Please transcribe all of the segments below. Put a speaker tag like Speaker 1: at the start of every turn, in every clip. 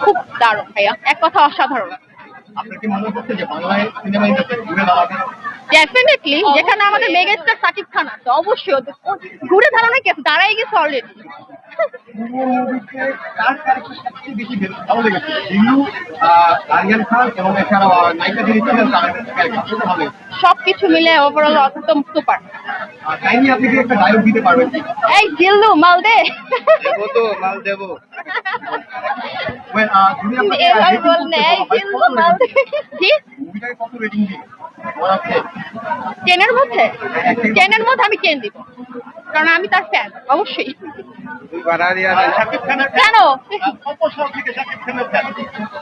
Speaker 1: খুব দারুণ ভাইয়া, এক কথা অসাধারণ।
Speaker 2: আপনার কি মনে হচ্ছে যে বাংলায় সিনেমা ইন্ডাস্ট্রি ঘুরে দাঁড়াবে?
Speaker 1: ডেফিনেটলি, যেখানে আমাদের মেগাস্টার সাকিব খান আছে, অবশ্যই ও ঘুরে দাঁড়ানো কি আছে, দাঁড়াই গেছে অলরেডি।
Speaker 2: মুভিতে কার ক্যারেক্টার সবচেয়ে বেশি ভালো লেগেছে? হিরো, আরিয়ান খান এবং এছাড়াও নায়িকা যিনি ছিলেন তার ক্যারেক্টার ভালো লেগেছে।
Speaker 1: সবকিছু মিলে ওভারঅল একদম সুপার।
Speaker 2: কাইন্ডলি আপনি কি একটা ডায়লগ দিতে পারবেন কি?
Speaker 1: এই জিল্লু মাল দে।
Speaker 2: দেবো তো মাল দেবো।
Speaker 1: এভাবে বললে এই জিল্লু মাল দে। জি,
Speaker 2: মুভিটাকে কত রেটিং দিবেন?
Speaker 1: 10 এর মধ্যে 10 এর মধ্যে আমি 10 দিব, কারণ আমি তার ফ্যান অবশ্যই।
Speaker 2: শাকিব খানের
Speaker 1: কেন
Speaker 2: কত সাল থেকে শাকিব খানের ফ্যান?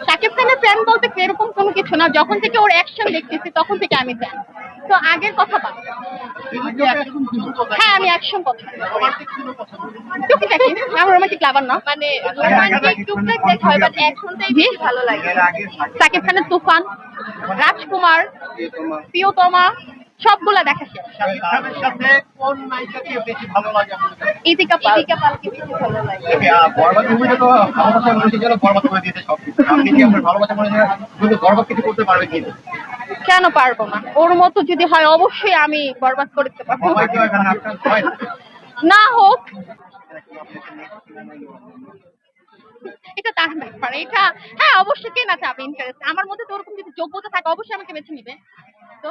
Speaker 1: সাকিব খানের ফ্যান বলতে এরকম কোনো কিছু না, যখন থেকে ওর অ্যাকশন দেখতেছি তখন থেকে আমি ফ্যান। তো আগের কথা বাদ। হ্যাঁ, আমি অ্যাকশন পছন্দ করি। টুকিটাকি, আমি রোমান্টিক লাভার না, মানে রোমান্টিক টুকটাক দেখা হয়, বাট অ্যাকশনটাই বেশি ভালো লাগে। সাকিব খানের তুফান, রাজকুমার, প্রিয়তমা সবগুলা দেখা শেষ।
Speaker 2: শাকিব খানের সাথে কোন নায়িকাকে বেশি ভালো লাগে আপনার?
Speaker 1: ইতিকা পালকে বেশি ভালো লাগে।
Speaker 2: বরবাদ মুভিটা তো ভালোবাসা মানুষের জন্য বরবাদ করে দিয়েছে সবকিছু। আপনি কি আপনার ভালোবাসা মানুষের জন্য বরবাদ কিছু করতে পারবেন কি?
Speaker 1: কেন পারবো না, ওর মতো যদি হয় অবশ্যই আমি বরবাদ করে দিতে পারবো।
Speaker 2: হয়তো এখানে আপনার হয় না।
Speaker 1: না হোক, এটা তার ব্যাপার, এটা হ্যাঁ অবশ্যই, কে না চাবে ইন্টারেস্ট, আমার মধ্যে তো ওরকম যদি যোগ্যতা থাকে অবশ্যই আমাকে বেছে নিবে। তো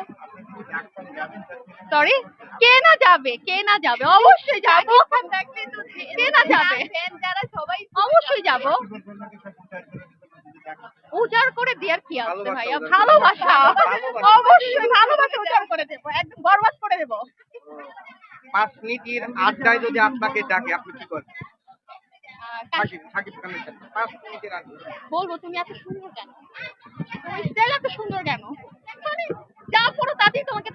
Speaker 1: সরি, কে না যাবে, কে না যাবে, অবশ্যই যাবো। কে না যাবে, যারা সবাই অবশ্যই যাবো। উজাড় করে দেওয়ার কি আছে ভাইয়া, ভালোবাসা, অবশ্যই ভালোবাসা উজাড় করে দেবো, একদম বরবাদ করে দেবো।
Speaker 2: 5 মিনিটের আড্ডায় যদি আপনাকে ডাকে আপনি কি করবেন? সাকিব খানের সাথে 5 মিনিটের আড্ডা।
Speaker 1: বলবো তুমি এত সুন্দর কেন, তোমার স্টাইল এত সুন্দর কেন, মানে যা পড়ো তাতেই তোমাকে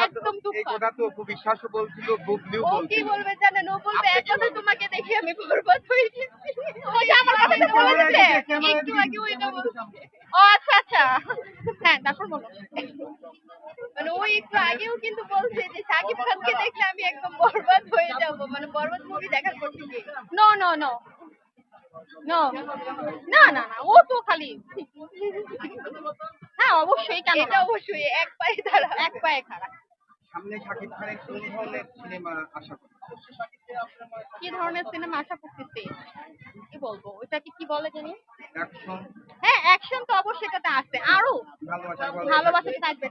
Speaker 1: একদম
Speaker 2: এই কথা তো খুব বিশ্বাস বলছিল, বুবলিও
Speaker 1: ও
Speaker 2: বলছিল।
Speaker 1: কি বলবে জানেন, ও বলবে এক কথা তোমাকে দেখে আমি বরবাদ হয়ে গেছি। ওই যে আমার কথাটা বলে দিতে একটু আগে ওইটা বলছে। ও আচ্ছা আচ্ছা, হ্যাঁ তারপর বলো। মানে ওই একটু আগেও কিন্তু বলছে যে সাকিব খানকে দেখলে আমি একদম বরবাদ হয়ে যাব, মানে বরবাদ মুভি দেখার পর থেকে। নো নো নো নো, না না না, ও তো খালি হ্যাঁ অবশ্যই, কেন এটা অবশ্যই এক পায়ে খাড়া, এক পায়ে খাড়া।
Speaker 2: সামনে শাকিব খানের কোন ধরনের সিনেমা আশা করেন?
Speaker 1: কি ধরনের সিনেমা আশা করতেছি, কি বলবো, ওইটাকে কি বলে জানি।
Speaker 2: অ্যাকশন,
Speaker 1: হ্যাঁ অ্যাকশন তো অবশ্যই এটাতে আছে, আরো ভালোবাসা থাকবে।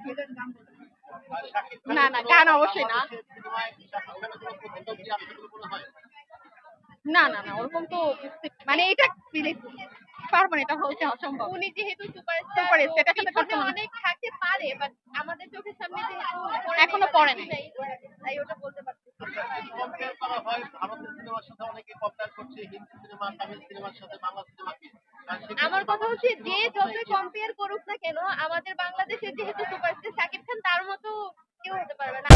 Speaker 1: না না, গান অবশ্যই না, না না না, ওরকম তো মানে এটা পারবো না, এটা হচ্ছে অসম্ভব। উনি যেহেতু সুপারস্টার, সেটার সাথে করতে অনেক থাকতে পারে, বাট আমাদের চোখের সামনে যেহেতু এখনো পড়ে নাই, তাই ওটা বলতে পারছি।
Speaker 2: কম্পেয়ার করা হয় ভারতের সিনেমার সাথে, অনেকে কম্পেয়ার করছে হিন্দি সিনেমা তামিল সিনেমার সাথে বাংলা সিনেমাকে।
Speaker 1: আমার কথা হচ্ছে যে যতই কম্পেয়ার করুক না কেন, আমাদের বাংলাদেশের যেহেতু সুপারস্টার সাকিব খান, তার মতো কেউ হতে পারবে না।